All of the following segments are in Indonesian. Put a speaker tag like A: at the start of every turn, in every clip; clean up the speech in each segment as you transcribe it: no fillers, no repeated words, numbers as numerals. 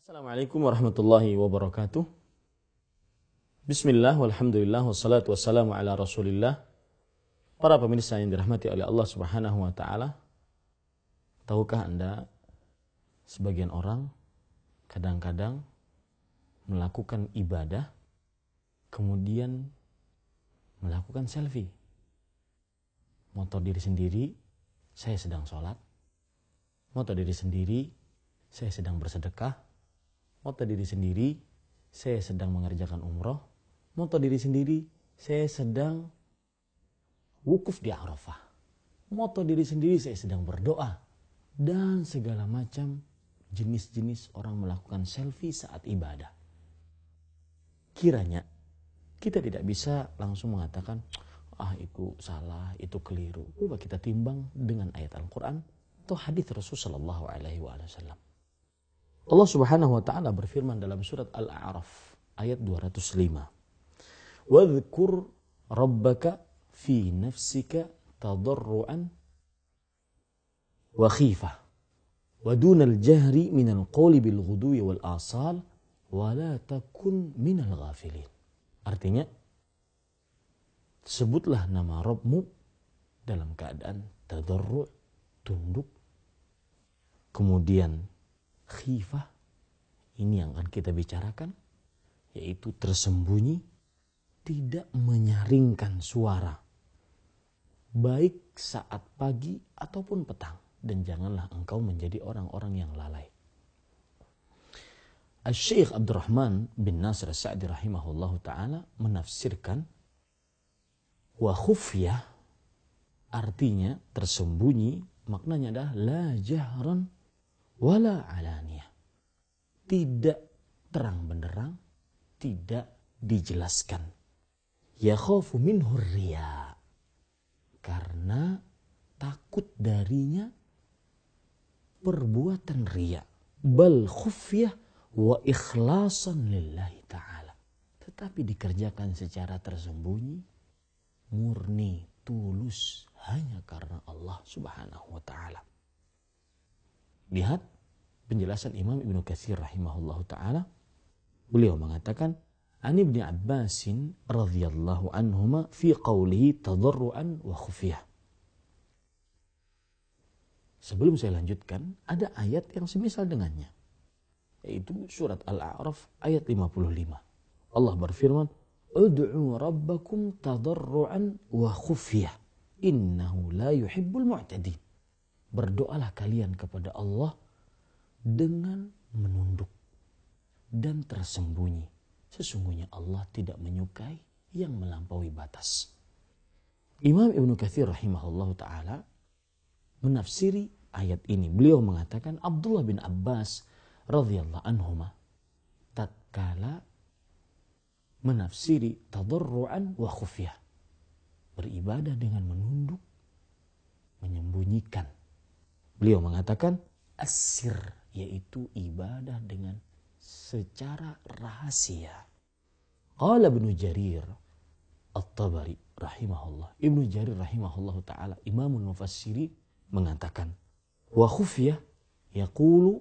A: Assalamualaikum warahmatullahi wabarakatuh. Bismillah, walhamdulillah, wassalatu wassalamu ala rasulillah. Para pemirsa yang dirahmati oleh Allah subhanahu wa ta'ala, tahukah Anda, sebagian orang kadang-kadang melakukan ibadah, kemudian melakukan selfie. Moto diri sendiri, saya sedang sholat. Moto diri sendiri, saya sedang bersedekah. Moto diri sendiri, saya sedang mengerjakan umroh. Moto diri sendiri, saya sedang wukuf di Arafah. Moto diri sendiri, saya sedang berdoa. Dan segala macam jenis-jenis orang melakukan selfie saat ibadah. Kiranya kita tidak bisa langsung mengatakan, itu salah, itu keliru. Coba kita timbang dengan ayat Al-Quran atau hadis Rasulullah SAW. Allah subhanahu wa ta'ala berfirman dalam surat Al-A'raf ayat 205. Wadhkur rabbaka fi nafsika tadarru'an wa khifah wa dunal jahri minal qawli bil ghuduwi wal asal wa la takun minal ghafilin. Artinya, sebutlah nama Rabbmu dalam keadaan tadarru', tunduk, kemudian khifah, ini yang akan kita bicarakan, yaitu tersembunyi, tidak menyaringkan suara, baik saat pagi ataupun petang, dan janganlah engkau menjadi orang-orang yang lalai. Al-Syeikh Abdurrahman bin Nasir As-Sa'di rahimahullahu ta'ala menafsirkan wa khufyah, artinya tersembunyi, maknanya adalah la jahran wala alaniyah, tidak terang benderang, tidak dijelaskan. Yakhafu minhu riya, karena takut darinya perbuatan riya. Bal khufyah wa ikhlasan lillahi ta'ala, tetapi dikerjakan secara tersembunyi, murni, tulus, hanya karena Allah subhanahu wa ta'ala. Lihat penjelasan Imam Ibnu Katsir rahimahullahu ta'ala. Beliau mengatakan, An Ibni Abbasin radhiyallahu anhuma fi qawlihi tadarru'an wa khufiyah. Sebelum saya lanjutkan, ada ayat yang semisal dengannya, yaitu surat Al-A'raf ayat 55. Allah berfirman, Ud'u rabbakum tadarru'an wa khufiyah, innahu la yuhibbul mu'tadin. Berdoalah kalian kepada Allah dengan menunduk dan tersembunyi. Sesungguhnya Allah tidak menyukai yang melampaui batas. Imam Ibnu Katsir rahimahullah ta'ala menafsiri ayat ini. Beliau mengatakan, Abdullah bin Abbas radhiyallahu anhuma tatkala menafsiri tadarru'an wa khufyah, beribadah dengan menunduk, menyembunyikan. Beliau mengatakan as-sir, yaitu ibadah dengan secara rahasia. Qala Ibnu Jarir At-Tabari rahimahullah, Ibnu Jarir rahimahullah ta'ala, Imamul Mufassiri, mengatakan, wa khufyah yaqulu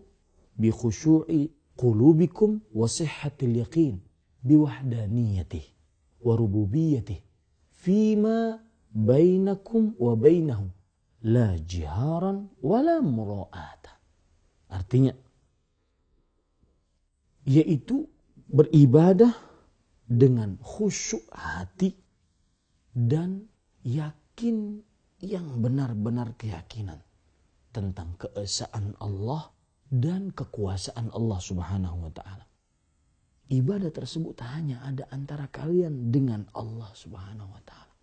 A: bi khushu'i qulubikum wa sihhatil yaqin bi wahdaniyatih wa rububiyyatih fima bainakum wa bainahu la jiharan wala mura'ata. Artinya, yaitu beribadah dengan khusyuk hati dan yakin yang benar-benar keyakinan tentang keesaan Allah dan kekuasaan Allah subhanahu wa ta'ala. Ibadah tersebut hanya ada antara kalian dengan Allah subhanahu wa ta'ala.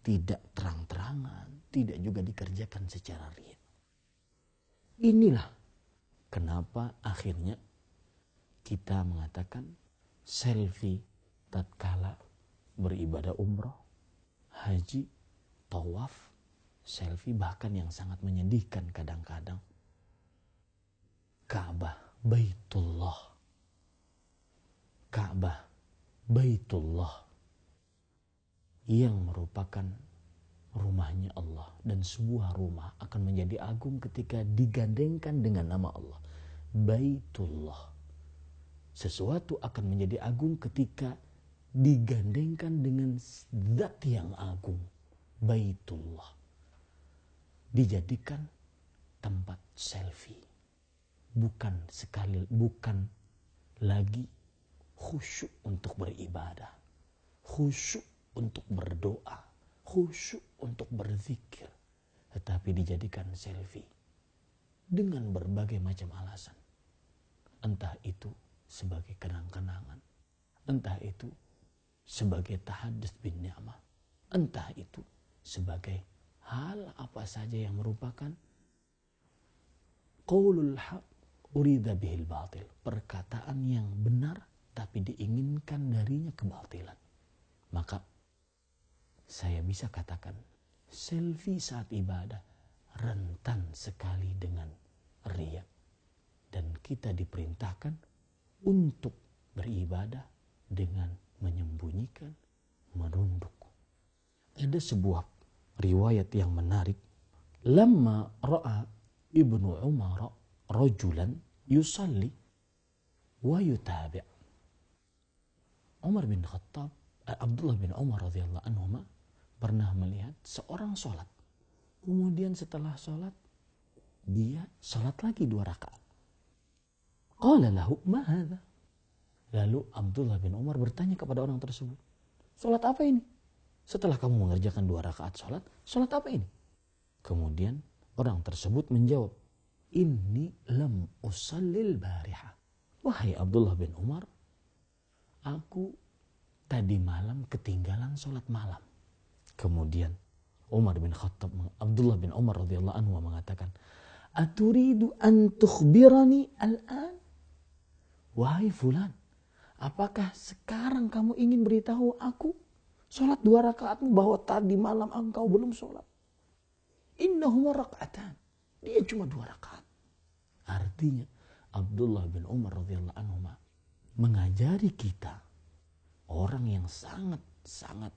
A: Tidak terang-terangan, tidak juga dikerjakan secara riya. Inilah kenapa akhirnya kita mengatakan selfie tatkala beribadah umroh, haji, tawaf, selfie, bahkan yang sangat menyedihkan kadang-kadang, Ka'bah, Baitullah yang merupakan rumahnya Allah, dan sebuah rumah akan menjadi agung ketika digandengkan dengan nama Allah, Baitullah. Sesuatu akan menjadi agung ketika digandengkan dengan zat yang agung. Baitullah. Dijadikan tempat selfie. Bukan lagi khusyuk untuk beribadah. Khusyuk untuk berdoa. Khusyuk untuk berzikir. Tetapi dijadikan selfie. Dengan berbagai macam alasan. Entah itu sebagai kenang-kenangan. Entah itu sebagai tahadduts bin ni'mah. Entah itu sebagai hal apa saja yang merupakan qaulul haq urida bihil batil. Perkataan yang benar tapi diinginkan darinya kebatilan. Maka saya bisa katakan selfie saat ibadah rentan sekali dengan riya. Dan kita diperintahkan untuk beribadah dengan menyembunyikan, merunduk. Ada sebuah riwayat yang menarik. Lamma ra'a Ibnu Umar rajulan yusalli wa yutabi'. Abdullah bin Umar radhiyallahu anhu pernah melihat seorang sholat. Kemudian setelah sholat, dia sholat lagi 2 rakaat. Qala lahu ma hadha? Lalu Abdullah bin Umar bertanya kepada orang tersebut, sholat apa ini? Setelah kamu mengerjakan 2 rakaat sholat apa ini? Kemudian orang tersebut menjawab, inni lam usallil bariha. Wahai Abdullah bin Umar, aku tadi malam ketinggalan sholat malam. Kemudian Abdullah bin Umar radhiyallahu anhu mengatakan, aturidu an tukhbirani al-an? Wahai fulan, apakah sekarang kamu ingin beritahu aku sholat 2 rakaatmu bahwa tadi malam engkau belum sholat? Innahuma raka'atan. Dia cuma 2 rakaat. Artinya Abdullah bin Umar radhiyallahu anhu mengajari kita, orang yang sangat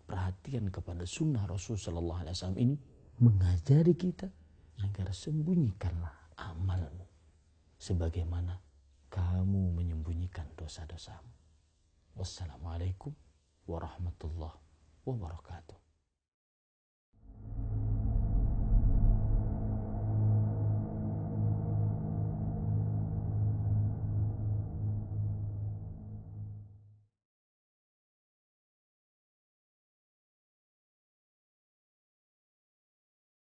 A: perhatian kepada sunnah Rasul sallallahu alaihi wasallam ini, mengajari kita agar sembunyikanlah amalmu sebagaimana kamu menyembunyikan dosa-dosamu. Wassalamualaikum warahmatullahi wabarakatuh.